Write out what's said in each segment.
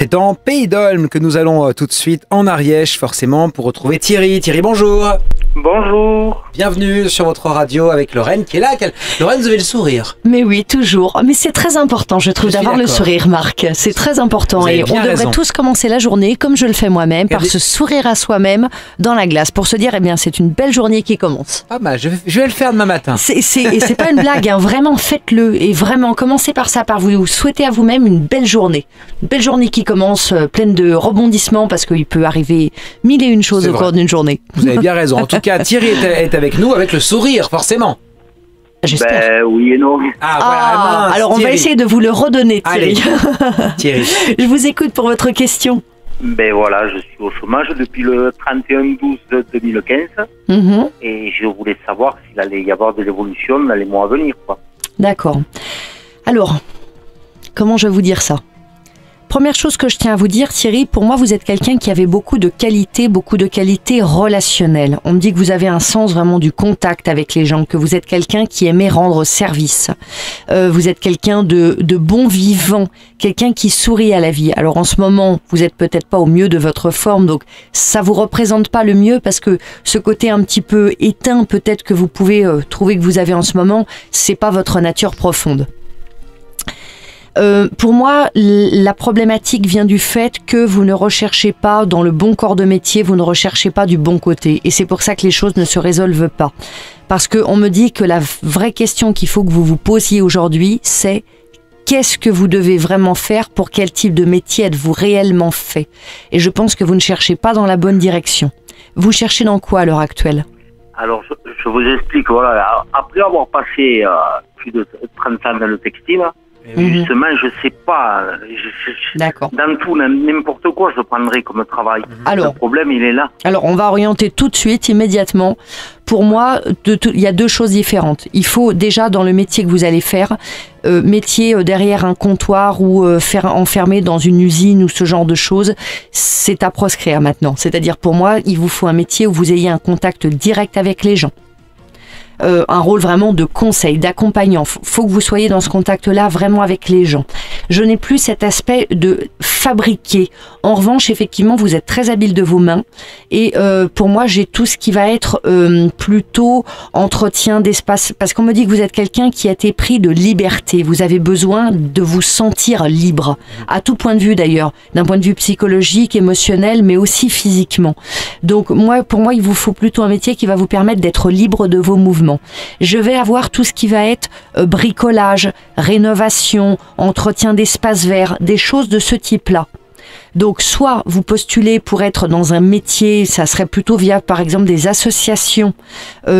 C'est en Pays d'Olme que nous allons tout de suite en Ariège, forcément, pour retrouver Thierry. Thierry, bonjour. Bonjour. Bienvenue sur votre radio avec Lorraine qui est là. Lorraine, vous avez le sourire. Mais oui, toujours. Mais c'est très important, je trouve, d'avoir le sourire, Marc. C'est très important. Et on devrait tous commencer la journée, comme je le fais moi-même, par se sourire à soi-même dans la glace, pour se dire, eh bien, c'est une belle journée qui commence. Pas mal, je vais le faire demain matin. Et c'est pas une blague, hein. Vraiment, faites-le. Et vraiment, commencez par ça, par vous souhaiter à vous-même une belle journée. Une belle journée qui commence pleine de rebondissements, parce qu'il peut arriver mille et une choses au cours d'une journée. Vous avez bien raison. En tout cas, Thierry est avec nous, avec le sourire, forcément. J'espère. Oui et non. Voilà, mince, alors on Thierry. va essayer de vous le redonner, Thierry. Allez, Thierry. Je vous écoute pour votre question. Voilà, je suis au chômage depuis le 31/12/2015 et je voulais savoir s'il allait y avoir de l'évolution dans les mois à venir, quoi. D'accord. Alors, comment je vais vous dire ça ? Première chose que je tiens à vous dire, Thierry, pour moi, vous êtes quelqu'un qui avait beaucoup de qualités relationnelles. On me dit que vous avez un sens vraiment du contact avec les gens, que vous êtes quelqu'un qui aimait rendre service. Vous êtes quelqu'un de bon vivant, quelqu'un qui sourit à la vie. Alors en ce moment, vous êtes peut-être pas au mieux de votre forme, donc ça vous représente pas le mieux parce que ce côté un petit peu éteint, peut-être que vous pouvez trouver que vous avez en ce moment, c'est pas votre nature profonde. Pour moi, la problématique vient du fait que vous ne recherchez pas dans le bon corps de métier, vous ne recherchez pas du bon côté. Et c'est pour ça que les choses ne se résolvent pas. Parce qu'on me dit que la vraie question qu'il faut que vous vous posiez aujourd'hui, c'est qu'est-ce que vous devez vraiment faire, pour quel type de métier êtes-vous réellement fait? Et je pense que vous ne cherchez pas dans la bonne direction. Vous cherchez dans quoi à l'heure actuelle? Alors, je vous explique, voilà, après avoir passé plus de 30 ans dans le textile, justement, je sais pas. D'accord. Dans tout, n'importe quoi, je prendrai comme travail. Alors, le problème, il est là. Alors, on va orienter tout de suite, immédiatement. Pour moi, il y a deux choses différentes. Il faut déjà, dans le métier que vous allez faire, métier derrière un comptoir ou faire enfermé dans une usine ou ce genre de choses, c'est à proscrire maintenant. C'est-à-dire, pour moi, il vous faut un métier où vous ayez un contact direct avec les gens. Un rôle vraiment de conseil, d'accompagnant. Faut que vous soyez dans ce contact-là vraiment avec les gens. Je n'ai plus cet aspect de fabriquer. En revanche, effectivement, vous êtes très habile de vos mains et pour moi, j'ai tout ce qui va être plutôt entretien d'espace, parce qu'on me dit que vous êtes quelqu'un qui a été pris de liberté. Vous avez besoin de vous sentir libre, à tout point de vue d'ailleurs, d'un point de vue psychologique, émotionnel, mais aussi physiquement. Donc pour moi, il vous faut plutôt un métier qui va vous permettre d'être libre de vos mouvements. Je vais avoir tout ce qui va être bricolage, rénovation, entretien d'espaces verts, des choses de ce type-là. Donc, soit vous postulez pour être dans un métier, ça serait plutôt via, par exemple, des associations,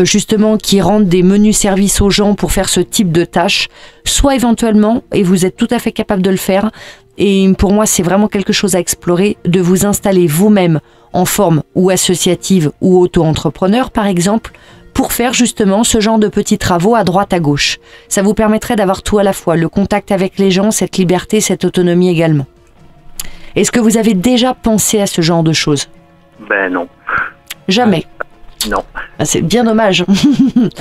justement, qui rendent des menus services aux gens pour faire ce type de tâches, soit éventuellement, et vous êtes tout à fait capable de le faire, et pour moi, c'est vraiment quelque chose à explorer, de vous installer vous-même en forme ou associative ou auto-entrepreneur, par exemple, pour faire justement ce genre de petits travaux à droite à gauche. Ça vous permettrait d'avoir tout à la fois, le contact avec les gens, cette liberté, cette autonomie également. Est-ce que vous avez déjà pensé à ce genre de choses? Non. Jamais. Non. C'est bien dommage.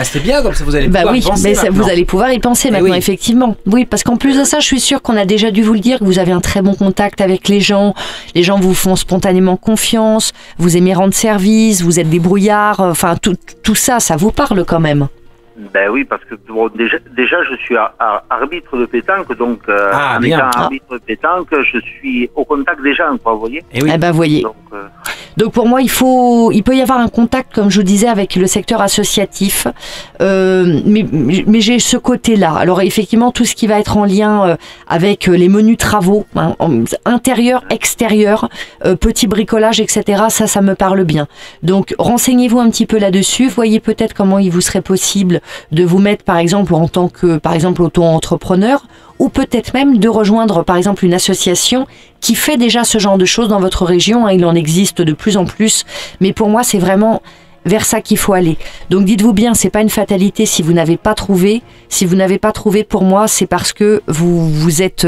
C'est bien, comme ça vous allez pouvoir y penser maintenant. Vous allez pouvoir y penser maintenant, effectivement. Oui, parce qu'en plus de ça, je suis sûre qu'on a déjà dû vous le dire, que vous avez un très bon contact avec les gens vous font spontanément confiance, vous aimez rendre service, vous êtes débrouillard, enfin tout ça, ça vous parle quand même. Oui, parce que déjà je suis arbitre de pétanque, donc en étant arbitre de pétanque, je suis au contact des gens, vous voyez. Voyez. Donc pour moi, il peut y avoir un contact, comme je vous disais, avec le secteur associatif, mais j'ai ce côté-là. Alors effectivement, tout ce qui va être en lien avec les menus travaux, intérieur, extérieur, petit bricolage, etc., ça me parle bien. Donc renseignez-vous un petit peu là-dessus, voyez peut-être comment il vous serait possible de vous mettre, par exemple, en tant que, par exemple, auto-entrepreneur, ou peut-être même de rejoindre, par exemple, une association qui fait déjà ce genre de choses dans votre région. Il en existe de plus en plus, mais pour moi, c'est vraiment vers ça qu'il faut aller. Donc dites-vous bien, c'est pas une fatalité si vous n'avez pas trouvé. Si vous n'avez pas trouvé, pour moi, c'est parce que vous êtes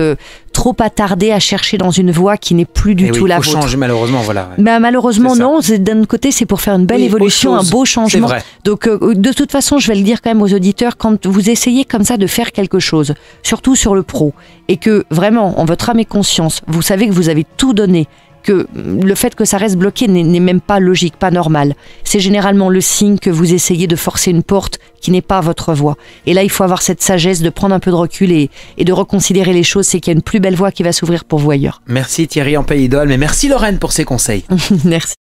trop attardé à chercher dans une voie qui n'est plus du tout la vôtre. Il faut changer malheureusement, voilà. Ben, malheureusement non, d'un côté c'est pour faire une belle évolution, un beau changement. Donc de toute façon je vais le dire quand même aux auditeurs, quand vous essayez comme ça de faire quelque chose, surtout sur le pro, et que vraiment en votre âme et conscience, vous savez que vous avez tout donné, que le fait que ça reste bloqué n'est même pas logique, pas normal. C'est généralement le signe que vous essayez de forcer une porte qui n'est pas votre voie. Et là, il faut avoir cette sagesse de prendre un peu de recul et de reconsidérer les choses. C'est qu'il y a une plus belle voie qui va s'ouvrir pour vous ailleurs. Merci Thierry en Pays d'Aulne, mais merci Lorraine pour ces conseils. Merci.